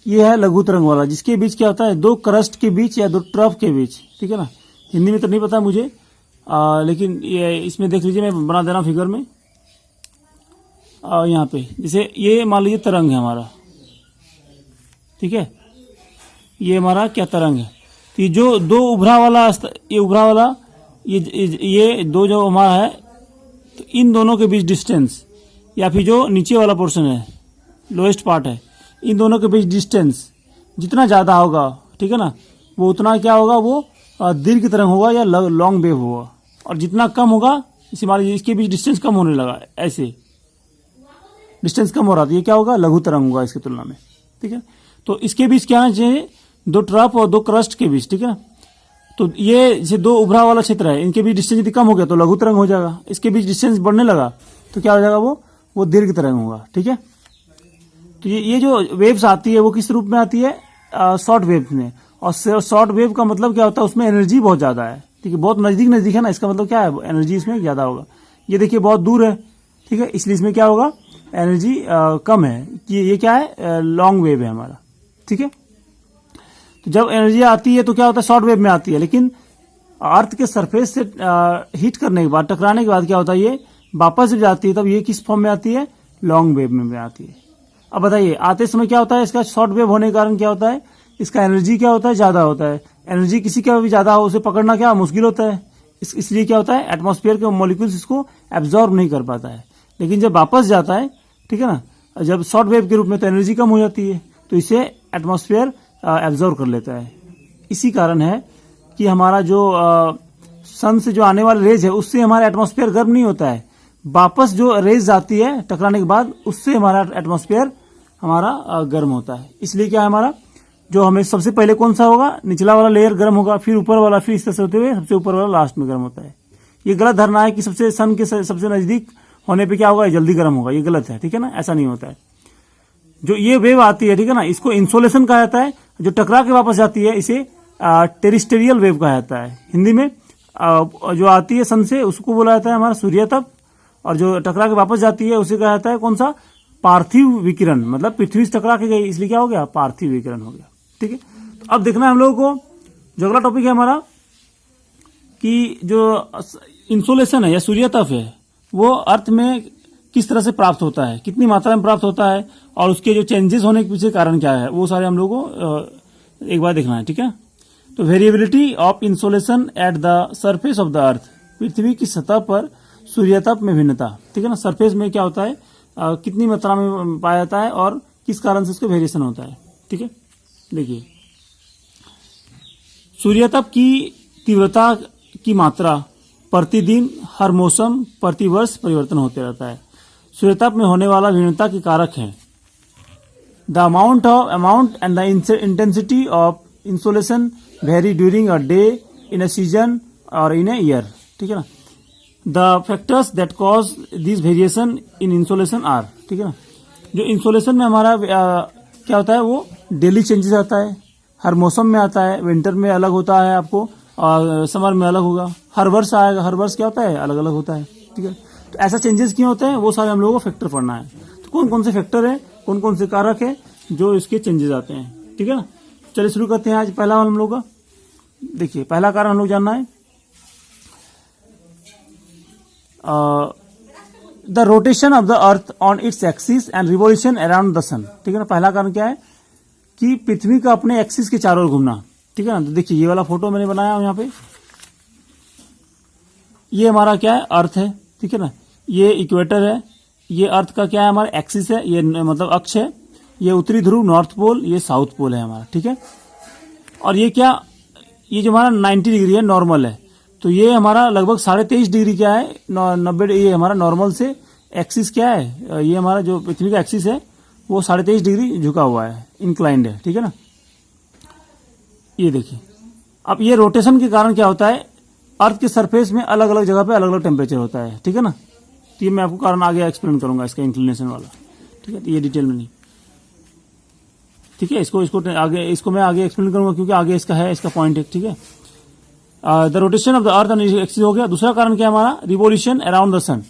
ये है लघु तरंग वाला, जिसके बीच क्या होता है, दो क्रस्ट के बीच या दो ट्रफ के बीच, ठीक है ना। हिंदी में तो नहीं पता मुझे, लेकिन ये इसमें देख लीजिए, मैं बना दे रहा हूं फिगर में। यहाँ पे जैसे ये मान लीजिए तरंग है हमारा, ठीक है, ये हमारा क्या तरंग है। तो ये जो दो उभरा वाला, ये दो जो हमारा है, तो इन दोनों के बीच डिस्टेंस, या फिर जो नीचे वाला पोर्शन है, लोएस्ट पार्ट है, इन दोनों के बीच डिस्टेंस जितना ज्यादा होगा, ठीक है ना, वो उतना क्या होगा, वो दीर्घ तरंग होगा या लॉन्ग वेव होगा। और जितना कम होगा, इसी मान लीजिए इसके बीच डिस्टेंस कम होने लगा, ऐसे डिस्टेंस कम हो रहा था, ये क्या होगा, लघु तरंग होगा इसकी तुलना में, ठीक है। तो इसके बीच क्या आना चाहिए, दो ट्रफ और दो क्रस्ट के बीच, ठीक है ना। तो ये जो दो उभरा वाला क्षेत्र है, इनके बीच डिस्टेंस यदि कम हो गया तो लघु तरंग हो जाएगा। इसके बीच डिस्टेंस बढ़ने लगा तो क्या हो जाएगा, वो दीर्घ तरंग होगा। ठीक है, तो ये जो वेव्स आती है वो किस रूप में आती है, शॉर्ट वेव में। और शॉर्ट वेव का मतलब क्या होता है, उसमें एनर्जी बहुत ज्यादा है। ठीक है, बहुत नजदीक है ना, इसका मतलब क्या है, एनर्जी इसमें ज्यादा होगा। ये देखिए बहुत दूर है, ठीक है, इसलिए इसमें क्या होगा, एनर्जी कम है। कि ये क्या है, लॉन्ग वेव है हमारा। ठीक है, तो जब एनर्जी आती है तो क्या होता है, शॉर्ट वेव में आती है, लेकिन अर्थ के सरफेस से हिट करने के बाद, टकराने के बाद क्या होता है, ये वापस जब जाती है तब ये किस फॉर्म में आती है, लॉन्ग वेव में आती है। अब बताइए, आते समय क्या होता है, इसका शॉर्ट वेव होने के कारण क्या होता है, इसका एनर्जी क्या होता है, ज्यादा होता है। एनर्जी किसी का भी ज्यादा हो, उसे पकड़ना क्या मुश्किल होता है। इसलिए क्या होता है, एटमॉस्फेयर के मॉलिक्यूल्स इसको एब्जॉर्ब नहीं कर पाता है। लेकिन जब वापस जाता है, ठीक है ना, जब शॉर्ट वेव के रूप में, तो एनर्जी कम हो जाती है, तो इसे एटमॉस्फेयर एब्जॉर्ब कर लेता है। इसी कारण है कि हमारा जो सन से जो आने वाले रेज है, उससे हमारा एटमॉस्फेयर गर्म नहीं होता है। वापस जो रेज आती है टकराने के बाद, उससे हमारा एटमॉस्फेयर हमारा गर्म होता है। इसलिए क्या है, हमारा जो हमें सबसे पहले कौन सा होगा, निचला वाला लेयर गर्म होगा, फिर ऊपर वाला, फिर इस तरह से होते हुए सबसे ऊपर वाला लास्ट में गर्म होता है। ये गलत धारणा है कि सबसे सन के सबसे नजदीक होने पे क्या होगा, जल्दी गर्म होगा। ये गलत है, ठीक है ना, ऐसा नहीं होता है। जो ये वेव आती है, ठीक है ना, इसको इंसोलेशन कहा जाता है। जो टकरा के वापस जाती है, इसे टेरिस्टेरियल वेव कहा जाता है। हिंदी में जो आती है सन से, उसको बोला जाता है हमारा सूर्यताप। और जो टकरा के वापस जाती है, उसे कहा जाता है कौन सा, पार्थिव विकिरण। मतलब पृथ्वी से टकरा के गई, इसलिए क्या हो गया, पार्थिव विकिरण हो गया। ठीक है, तो अब देखना है हम लोगों को, जो अगला टॉपिक है हमारा, कि जो इंसोलेशन है या सूर्यताप है, वो अर्थ में किस तरह से प्राप्त होता है, कितनी मात्रा में प्राप्त होता है, और उसके जो चेंजेस होने के पीछे कारण क्या है, वो सारे हम लोगों को एक बार देखना है। ठीक है, तो variability of insolation at the surface of the earth, पृथ्वी की सतह पर सूर्यताप में भिन्नता। ठीक है ना, सरफेस में क्या होता है, कितनी मात्रा में पाया जाता है और किस कारण से उसका वेरिएशन होता है। ठीक है, देखिए, सूर्यताप की तीव्रता की मात्रा प्रतिदिन, हर मौसम, प्रतिवर्ष परिवर्तन होते रहता है। सूर्यताप में होने वाला भिन्नता के कारक है the amount and the intensity of insolation vary during a day, in a season और इन अ ईयर। ठीक है ना, the factors that cause this variation in insolation are. ठीक है ना, जो इंसोलेशन में हमारा क्या होता है, वो डेली चेंजेस आता है, हर मौसम में आता है। विंटर में अलग होता है आपको, और समर में अलग होगा, हर वर्ष आएगा, हर वर्ष क्या होता है, अलग अलग होता है। ठीक है, तो ऐसा चेंजेस क्यों होते हैं, वो सारे हम लोगों को फैक्टर पढ़ना है। तो कौन कौन से फैक्टर है, कौन कौन से कारक है जो इसके चेंजेस आते हैं। ठीक है ना, चलिए शुरू करते हैं। आज पहला हम लोग का देखिए, पहला कारण हम लोग जानना है, the rotation of the earth on its axis and revolution around the sun. ठीक है ना, पहला कारण क्या है कि पृथ्वी का अपने एक्सिस के चारों ओर घूमना। ठीक है ना, तो देखिए ये वाला फोटो मैंने बनाया यहाँ पे, ये हमारा क्या है, अर्थ है। ठीक है ना, ये इक्वेटर है, ये अर्थ का क्या है, हमारा एक्सिस है, ये मतलब अक्ष है। ये उत्तरी ध्रुव नॉर्थ पोल, ये साउथ पोल है हमारा। ठीक है, और ये क्या, ये जो हमारा 90 डिग्री है, नॉर्मल है। तो ये हमारा लगभग 23.5 डिग्री क्या है, 90, ये हमारा नॉर्मल से एक्सिस क्या है, ये हमारा जो पृथ्वी का एक्सिस है वो 23.5 डिग्री झुका हुआ है, इंक्लाइंड है। ठीक है ना, ये देखिए, अब ये रोटेशन के कारण क्या होता है, अर्थ के सरफेस में अलग अलग जगह पे अलग अलग टेम्परेचर होता है। ठीक है ना, तो ये मैं आपको कारण आगे एक्सप्लेन करूंगा, इसका इंक्लिनेशन वाला। ठीक है, तो ये डिटेल में नहीं। ठीक है, इसको मैं आगे एक्सप्लेन करूंगा, क्योंकि आगे इसका है, इसका पॉइंट है। ठीक है, the rotation of the earth axis हो गया। दूसरा कारण क्या है हमारा, रिवोल्यूशन अराउंड द सन।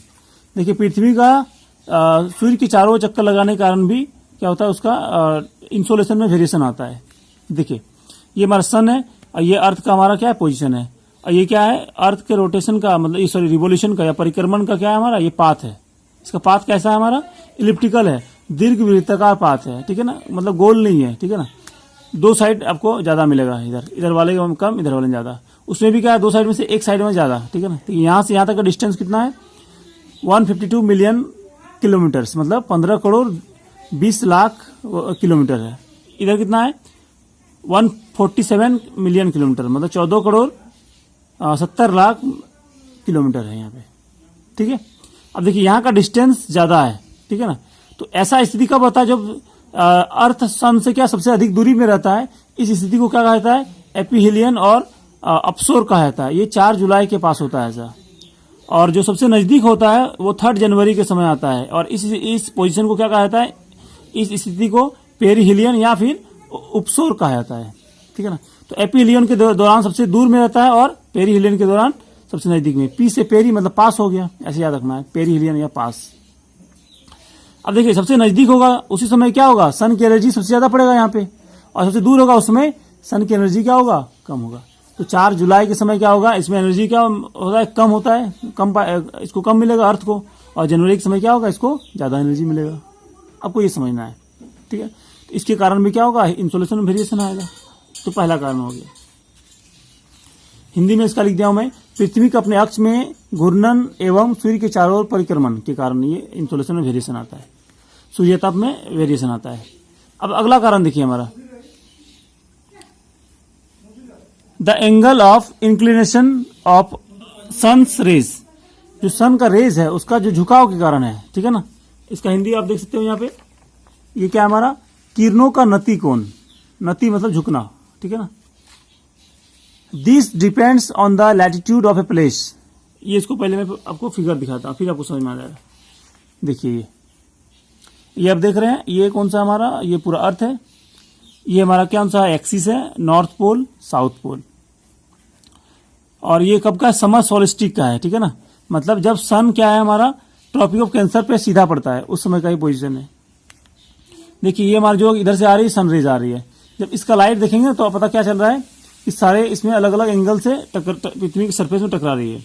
देखिए, पृथ्वी का सूर्य के चारों चक्कर लगाने के कारण भी क्या होता है, उसका इंसोलेशन में वेरिएशन आता है। देखिए, ये हमारा सन है, और ये अर्थ का हमारा क्या है, पोजीशन है। और ये क्या है, अर्थ के रोटेशन का मतलब, सॉरी, रिवोल्यूशन का या परिक्रमण का क्या है हमारा, ये पाथ है। इसका पाथ कैसा है हमारा, इलिप्टिकल है, दीर्घ वृत्ताकार पाथ है। ठीक है ना, मतलब गोल नहीं है। ठीक है ना, दो साइड आपको ज्यादा मिलेगा, इधर वाले कम, इधर वाले ज्यादा। उसमें भी क्या है, दो साइड में से एक साइड में ज्यादा। ठीक है ना, तो यहाँ से यहाँ तक का डिस्टेंस कितना है, 152 मिलियन किलोमीटर, मतलब 15 करोड़ 20 लाख किलोमीटर है। इधर कितना है, 147 मिलियन किलोमीटर, मतलब 14 करोड़ 70 लाख किलोमीटर है यहाँ पे। ठीक है, अब देखिए यहाँ का डिस्टेंस ज्यादा है। ठीक है ना, तो ऐसा स्थिति कब होता है, जब अर्थ सन से क्या सबसे अधिक दूरी में रहता है। इस स्थिति को क्या कहा जाता है, एपीहेलियन और अपसोर कहा जाता है। ये 4 जुलाई के पास होता है ऐसा। और जो सबसे नजदीक होता है वो 3 जनवरी के समय आता है। और इस पोजीशन को क्या कहा जाता है, इस स्थिति को पेरिहिलियन या फिर उपसोर कहा जाता है, ठीक है ना। तो एपिहिलियन के दौरान सबसे दूर में रहता है और पेरिहिलियन के दौरान सबसे नजदीक में। पी से पेरी मतलब पास हो गया, ऐसे याद रखना है, पेरिहिलियन या पास। अब देखिए सबसे नजदीक होगा उसी समय क्या होगा, सन की एनर्जी सबसे ज्यादा पड़ेगा यहाँ पे, और सबसे दूर होगा उस समय सन की एनर्जी क्या होगा, कम होगा। तो 4 जुलाई के समय क्या होगा, इसमें एनर्जी क्या होता है, कम होता है, इसको कम मिलेगा अर्थ को, और जनवरी के समय क्या होगा, इसको ज्यादा एनर्जी मिलेगा। आपको ये समझना है, ठीक है। तो इसके कारण भी क्या होगा, इंसोलेशन में वेरिएशन आएगा। तो पहला कारण हो गया। हिंदी में इसका लिख दिया हूं मैं, पृथ्वी के अपने अक्ष में घूर्णन एवं सूर्य के चारों ओर परिक्रमण के कारण ये इंसोलेशन में वेरिएशन आता है, सूर्यताप में वेरिएशन आता है। अब अगला कारण देखिए हमारा, the angle of inclination of sun's rays, जो सन का रेज है उसका जो झुकाव के कारण है, ठीक है ना। इसका हिंदी आप देख सकते हो यहाँ पे, ये क्या है हमारा, किरणों का नति कोण, नति मतलब झुकना, ठीक है ना। This depends on the latitude of a place. ये इसको पहले मैं आपको फिगर दिखाता हूँ, फिर आपको समझ में आ जाएगा। देखिए ये आप देख रहे हैं, ये कौन सा हमारा, ये पूरा अर्थ है, ये हमारा कौन सा एक्सिस है, नॉर्थ पोल साउथ पोल। और ये कब का, समर सोलिस्टिक का है, ठीक है ना। मतलब जब सन क्या है हमारा, ट्रॉपिक ऑफ कैंसर पे सीधा पड़ता है, उस समय का ही पोजीशन है। देखिए ये हमारा जो इधर से आ रही है सनरेज आ रही है, जब इसका लाइट देखेंगे तो पता क्या चल रहा है कि सारे इसमें अलग अलग एंगल से पृथ्वी के सरफेस में टकरा रही है।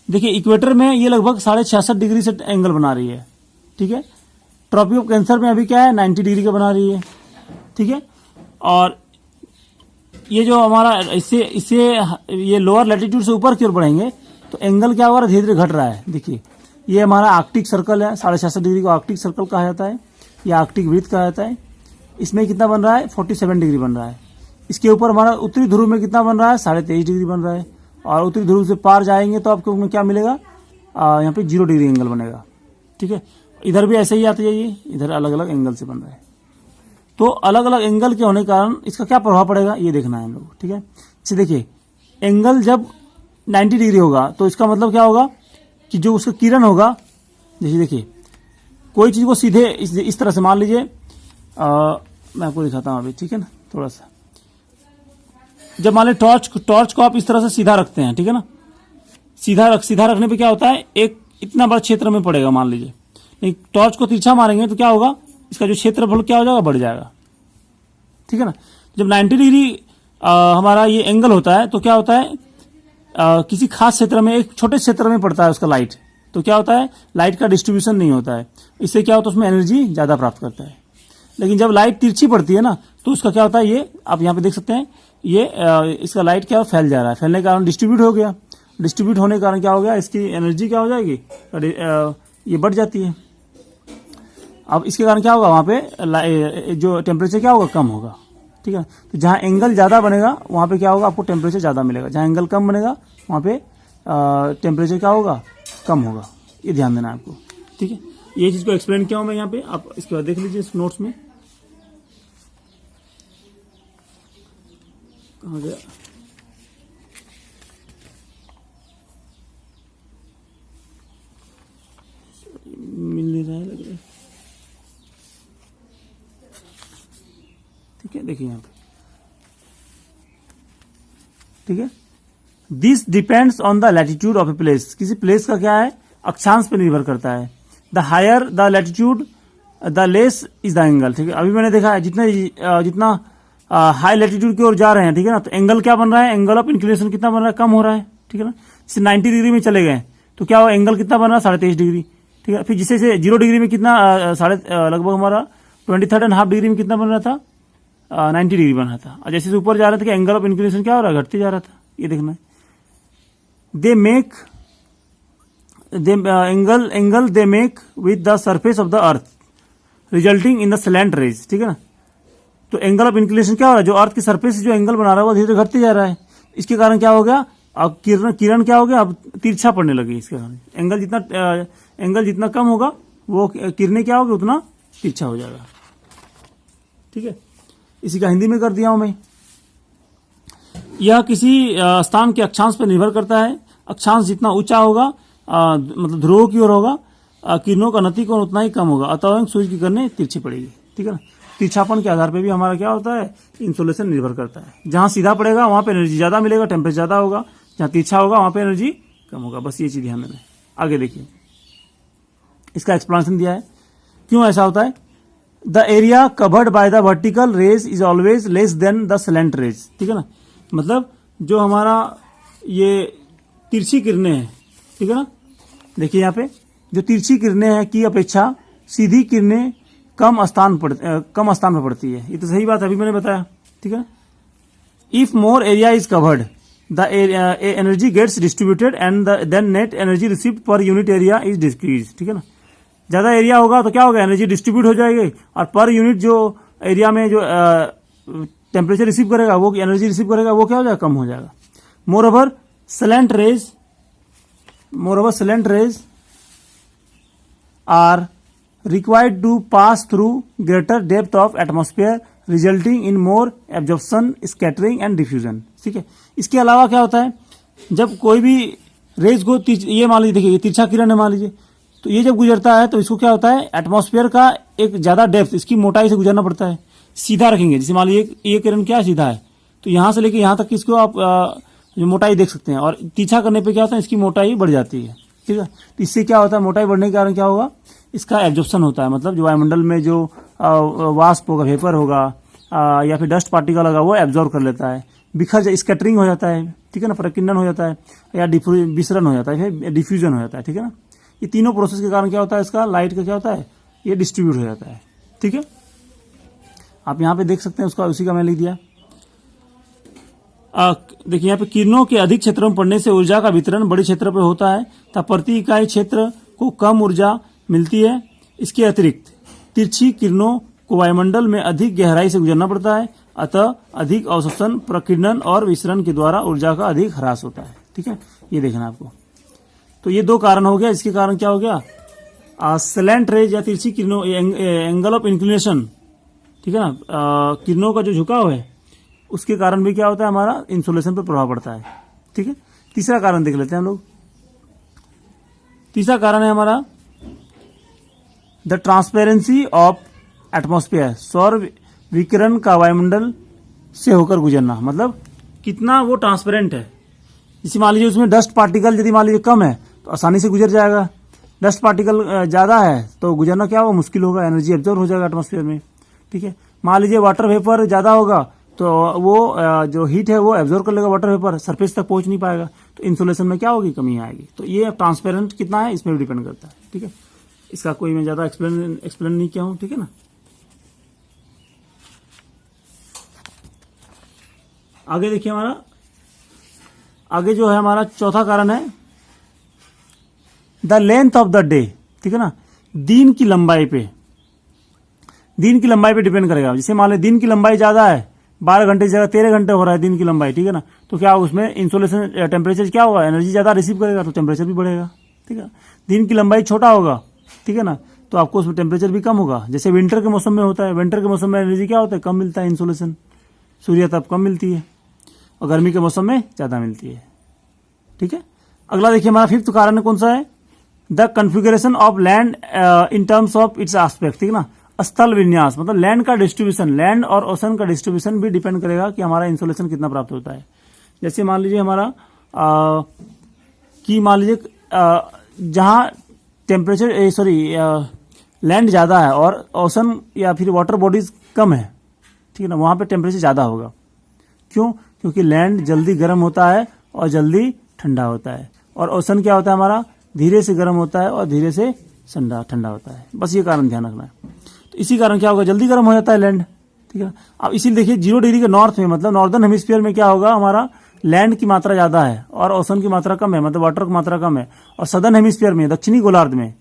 देखिए इक्वेटर में ये लगभग 66.5 डिग्री से एंगल बना रही है, ठीक है। ट्रॉपिक ऑफ कैंसर में अभी क्या है, 90 डिग्री का बना रही है, ठीक है। और ये जो हमारा इससे ये लोअर लैटिट्यूड से ऊपर की ओर बढ़ेंगे तो एंगल क्या होगा, धीरे धीरे घट रहा है। देखिए ये हमारा आर्कटिक सर्कल है, 66.5 डिग्री को आर्कटिक सर्कल कहा जाता है, या आर्कटिक वृत्त कहा जाता है। इसमें कितना बन रहा है, 47 डिग्री बन रहा है। इसके ऊपर हमारा उत्तरी ध्रुव में कितना बन रहा है, 23.5 डिग्री बन रहा है। और उत्तरी ध्रुव से पार जाएंगे तो आपको क्या मिलेगा, यहाँ पे 0 डिग्री एंगल बनेगा, ठीक है। इधर भी ऐसे ही आते जाइए, इधर अलग अलग एंगल से बन रहा है। तो अलग अलग एंगल के होने के कारण इसका क्या प्रभाव पड़ेगा ये देखना है हम लोग, ठीक है। अच्छा देखिए एंगल जब 90 डिग्री होगा तो इसका मतलब क्या होगा कि जो उसका किरण होगा, जैसे देखिए कोई चीज को सीधे इस तरह से मान लीजिए, मैं आपको दिखाता हूं अभी, ठीक है ना। थोड़ा सा जब मान लीजिए टॉर्च को आप इस तरह से सीधा रखते हैं, ठीक है ना। सीधा रखने पे क्या होता है, एक इतना बड़ा क्षेत्र में पड़ेगा मान लीजिए। नहीं टॉर्च को तिरछा मारेंगे तो क्या होगा, इसका जो क्षेत्रफल क्या हो जाएगा, बढ़ जाएगा, ठीक है ना। जब 90 डिग्री हमारा ये एंगल होता है तो क्या होता है, किसी खास क्षेत्र में, एक छोटे क्षेत्र में पड़ता है उसका लाइट, तो क्या होता है, लाइट का डिस्ट्रीब्यूशन नहीं होता है। इससे क्या होता है, उसमें एनर्जी ज्यादा प्राप्त करता है। लेकिन जब लाइट तिरछी पड़ती है ना तो उसका क्या होता है, ये आप यहाँ पे देख सकते हैं, ये इसका लाइट क्या फैल जा रहा है, फैलने के कारण डिस्ट्रीब्यूट हो गया। डिस्ट्रीब्यूट होने के कारण क्या हो गया, इसकी एनर्जी क्या हो जाएगी, ये बढ़ जाती है। अब इसके कारण क्या होगा, वहां पे जो टेम्परेचर क्या होगा, कम होगा, ठीक है। तो जहां एंगल ज्यादा बनेगा वहां पे क्या होगा, आपको टेम्परेचर ज्यादा मिलेगा। जहां एंगल कम बनेगा वहां पे टेम्परेचर क्या होगा, कम होगा। ये ध्यान देना है आपको, ठीक है। ये चीज को एक्सप्लेन किया हूं मैं यहाँ पे, आप इसके बाद देख लीजिए इस नोट्स में। कहाँ गया, मिल नहीं रहा है लग रहा है, ठीक है। देखिए यहाँ पे, ठीक है। This depends on the latitude of a place, किसी प्लेस का क्या है, अक्षांश पर निर्भर करता है। The higher the latitude the less is the angle, ठीक है। अभी मैंने देखा है जितना हाई लैटिट्यूड की ओर जा रहे हैं, ठीक है ना, तो एंगल क्या बन रहा है, एंगल ऑफ इंक्लिनेशन कितना बन रहा है, कम हो रहा है, ठीक है ना। जैसे 90 डिग्री में चले गए तो क्या हुआ, एंगल कितना बन रहा है, 23.5 डिग्री, ठीक है। फिर जिससे 0 डिग्री में कितना लगभग हमारा 23.5 डिग्री में कितना बन रहा था, 90 डिग्री बन रहा था। और जैसे ऊपर जा रहा था कि एंगल ऑफ इंक्लिनेशन क्या हो रहा है, घटते जा रहा था। ये देखना है, they make angle they make with the surface of the earth resulting in the slant rays, ठीक है ना। तो एंगल ऑफ इंक्लिनेशन क्या हो रहा है, जो अर्थ की सरफेस से जो एंगल बना रहा है वो धीरे धीरे घटते जा रहा है। इसके कारण क्या हो गया, अब किरण क्या हो गया, अब तिरछा पड़ने लगी। इसके कारण एंगल जितना कम होगा वो किरणें क्या होगी, उतना तिरछा हो जाएगा, ठीक है। इसी का हिंदी में कर दिया हूं मैं। यह किसी स्थान के अक्षांश पर निर्भर करता है। अक्षांश जितना ऊंचा होगा मतलब ध्रुवों की ओर होगा, किरणों का नतिकोण उतना ही कम होगा, अतः सूर्य की किरणें तिरछी पड़ेगी। ठीक है ना। तिरछापन के आधार पर भी हमारा क्या होता है, इंसोलेशन निर्भर करता है। जहां सीधा पड़ेगा वहां पे एनर्जी ज्यादा मिलेगा, टेम्परेचर ज्यादा होगा, जहां तिरछा होगा वहां पे एनर्जी कम होगा। बस ये चीज ध्यान देना है। आगे देखिए, इसका एक्सप्लेनेशन दिया है क्यों ऐसा होता है। The area covered by the vertical rays is always less than the slant rays. ठीक है ना, मतलब जो हमारा ये तिरछी किरणें हैं, ठीक है ना, देखिए यहाँ पे जो तिरछी किरणें हैं की अपेक्षा सीधी किरणें कम स्थान पर पड़ती है। ये तो सही बात है, अभी मैंने बताया। ठीक है, if more area is covered the energy gets distributed and then net energy received per unit area is decrease. ठीक है ना, ज्यादा एरिया होगा तो क्या होगा, एनर्जी डिस्ट्रीब्यूट हो जाएगी और पर यूनिट जो एरिया में जो टेम्परेचर रिसीव करेगा, वो एनर्जी रिसीव करेगा, वो क्या हो जाएगा, कम हो जाएगा। Moreover slant rays are required to pass through greater depth of atmosphere resulting in more absorption, scattering and diffusion। ठीक है, इसके अलावा क्या होता है, जब कोई भी रेज को ये मान लीजिए, देखिए ये तिरछा किरण है मान लीजिए, तो ये जब गुजरता है तो इसको क्या होता है, एटमॉस्फेयर का एक ज्यादा डेप्थ, इसकी मोटाई से गुजरना पड़ता है। सीधा रखेंगे, जैसे मान लीजिए ये किरण क्या सीधा है, तो यहां से लेके यहां तक इसको आप जो मोटाई देख सकते हैं, और तिरछा करने पे क्या होता है, इसकी मोटाई बढ़ जाती है। ठीक है, तो इससे क्या होता है, मोटाई बढ़ने के कारण क्या होगा, इसका एब्जॉर्प्शन होता है, मतलब जो वायुमंडल में जो वाष्प होगा, वेपर होगा या फिर डस्ट पार्टिकल होगा, वो एब्जॉर्व कर लेता है, बिखर स्कैटरिंग हो जाता है। ठीक है ना, प्रकीर्णन हो जाता है या विसरण हो जाता है, फिर डिफ्यूजन हो जाता है। ठीक है ना, ये तीनों प्रोसेस के कारण क्या होता है, इसका लाइट का क्या होता है, ये डिस्ट्रीब्यूट हो जाता है। ठीक है, आप यहाँ पे देख सकते हैं, उसका उसी का मैं लिख दिया। देखिए यहाँ पे किरणों के अधिक क्षेत्रों में पड़ने से ऊर्जा का वितरण बड़े क्षेत्र पर होता है, तब प्रति इकाई क्षेत्र को कम ऊर्जा मिलती है। इसके अतिरिक्त तिरछी किरणों को वायुमंडल में अधिक गहराई से गुजरना पड़ता है, अतः अधिक अवशोषण, प्रकीर्णन और विसरण के द्वारा ऊर्जा का अधिक ह्रास होता है। ठीक है, ये देखना आपको। तो ये दो कारण हो गया। इसके कारण क्या हो गया, स्लैंट रेज या तिरछी किरणों, एंगल ऑफ इंक्लिनेशन, ठीक है ना, किरणों का जो झुकाव है, उसके कारण भी क्या होता है, हमारा इंसोलेशन पर प्रभाव पड़ता है। ठीक है, तीसरा कारण देख लेते हैं हम लोग। तीसरा कारण है हमारा द ट्रांसपेरेंसी ऑफ एटमॉस्फेयर, सौर विकिरण का वायुमंडल से होकर गुजरना, मतलब कितना वो ट्रांसपेरेंट है। जैसे मान लीजिए उसमें डस्ट पार्टिकल यदि मान लीजिए कम है तो आसानी से गुजर जाएगा, डस्ट पार्टिकल ज्यादा है तो गुजरना क्या होगा, मुश्किल होगा, एनर्जी एब्जॉर्ब हो जाएगा एटमॉस्फेयर में। ठीक है, मान लीजिए वाटर वेपर ज्यादा होगा तो वो जो हीट है वो एब्जॉर्ब कर लेगा, वाटर वेपर सरफेस तक पहुंच नहीं पाएगा, तो इंसुलेशन में क्या होगी, कमी आएगी। तो ये ट्रांसपेरेंट कितना है, इसमें भी डिपेंड करता है। ठीक है, इसका कोई मैं ज्यादा एक्सप्लेन नहीं किया हूं। ठीक है ना, आगे देखिए, हमारा आगे जो है हमारा चौथा कारण है the length of the day. ठीक है ना, दिन की लंबाई पे डिपेंड करेगा। जैसे मान लीजिए दिन की लंबाई ज्यादा है, 12 घंटे की जगह 13 घंटे हो रहा है दिन की लंबाई। ठीक है ना, तो क्या उसमें इंसोलेशन टेम्परेचर क्या होगा, एनर्जी ज्यादा रिसीव करेगा तो टेम्परेचर भी बढ़ेगा। ठीक है, दिन की लंबाई छोटा होगा, ठीक है ना, तो आपको उसमें टेम्परेचर भी कम होगा। जैसे विंटर के मौसम में होता है, विंटर के मौसम में एनर्जी क्या होता है, कम मिलता है, इंसोलेशन, सूर्य ताप कम मिलती है, और गर्मी के मौसम में ज्यादा मिलती है। ठीक है, अगला देखिए हमारा फिफ्थ कारण कौन सा है, the configuration of land in terms of its aspect. ठीक है ना, स्थल विन्यास, मतलब लैंड का डिस्ट्रीब्यूशन, लैंड और ओशन का डिस्ट्रीब्यूशन भी डिपेंड करेगा कि हमारा इंसोलेशन कितना प्राप्त होता है। जैसे मान लीजिए हमारा कि मान लीजिए जहां टेम्परेचर लैंड ज्यादा है और ओशन या फिर वाटर बॉडीज कम है, ठीक है ना, वहां पे टेम्परेचर ज्यादा होगा। क्यों, क्योंकि लैंड जल्दी गर्म होता है और जल्दी ठंडा होता है, और ओशन क्या होता है हमारा, धीरे से गर्म होता है और धीरे से ठंडा होता है। बस ये कारण ध्यान रखना है। तो इसी कारण क्या होगा, जल्दी गर्म हो जाता है लैंड। ठीक है, अब इसी देखिए 0 डिग्री के नॉर्थ में, मतलब नॉर्दर्न हेमिस्फीयर में क्या होगा, हमारा लैंड की मात्रा ज्यादा है और ओशन की मात्रा कम है, मतलब वाटर की मात्रा कम है। और सदर्न हेमिस्फीयर में, दक्षिणी गोलार्ध में,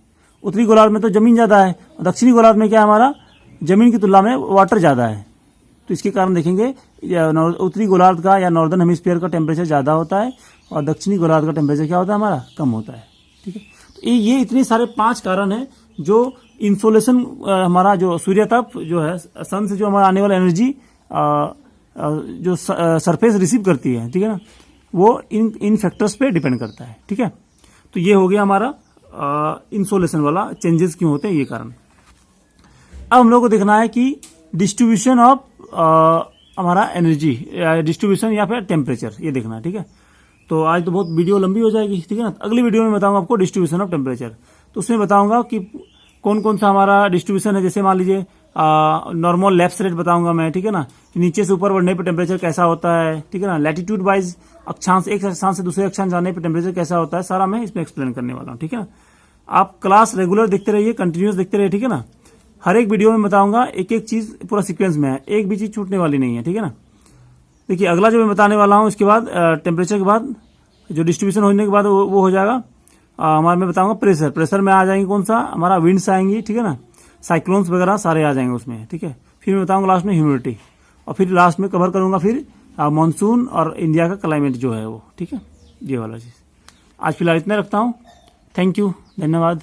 उत्तरी गोलार्ध में तो जमीन ज्यादा है, और दक्षिणी गोलार्ध में क्या है, हमारा जमीन की तुलना में वाटर ज्यादा है। तो इसके कारण देखेंगे उत्तरी गोलार्ध का या नॉर्दर्न हेमिस्फीयर का टेम्परेचर ज्यादा होता है और दक्षिणी गोलार्ध का टेम्परेचर क्या होता है, हमारा कम होता है। ठीक है, तो ये इतने सारे 5 कारण हैं जो इंसोलेशन, हमारा जो सूर्य ताप जो है, सन से जो हमारा आने वाला एनर्जी जो सरफेस रिसीव करती है, ठीक है ना, वो इन फैक्टर्स पे डिपेंड करता है। ठीक है, तो ये हो गया हमारा इंसोलेशन वाला चेंजेस क्यों होते हैं, ये कारण। अब हम लोग को देखना है कि डिस्ट्रीब्यूशन ऑफ हमारा एनर्जी, डिस्ट्रीब्यूशन या फिर टेम्परेचर, ये देखना है। ठीक है, तो आज तो बहुत वीडियो लंबी हो जाएगी, ठीक है ना। अगली वीडियो में बताऊंगा आपको डिस्ट्रीब्यूशन ऑफ टेम्परेचर, तो उसमें बताऊंगा कि कौन कौन सा हमारा डिस्ट्रीब्यूशन है। जैसे मान लीजिए नॉर्मल लैप्स रेट बताऊंगा मैं, ठीक है ना, नीचे से ऊपर बढ़ने पर टेम्परेचर कैसा होता है, ठीक है ना। लैटिट्यूड वाइज अक्षांश, एक अक्षांश से दूसरे अक्षांश जाने पर टेम्परेचर कैसा होता है, सारा मैं इसमें एक्सप्लेन करने वाला हूँ। ठीक है ना, आप क्लास रेगुलर देखते रहिए, कंटिन्यूस देखते रहिए, ठीक है ना। हर एक वीडियो में बताऊंगा, एक एक चीज पूरा सीक्वेंस में है, एक भी चीज छूटने वाली नहीं है। ठीक है ना, देखिए अगला जो मैं बताने वाला हूँ, इसके बाद टेम्परेचर के बाद जो डिस्ट्रीब्यूशन होने के बाद वो हो जाएगा हमारा, मैं बताऊंगा प्रेशर। प्रेशर में आ जाएंगे कौन सा, हमारा विंड्स आएंगी, ठीक है ना, साइक्लोन्स वगैरह सारे आ जाएंगे उसमें। ठीक है, फिर मैं बताऊंगा लास्ट में ह्यूमिडिटी, और फिर लास्ट में कवर करूंगा फिर मानसून और इंडिया का क्लाइमेट जो है वो। ठीक है, ये वाला चीज। आज फिलहाल इतना रखता हूँ। थैंक यू, धन्यवाद।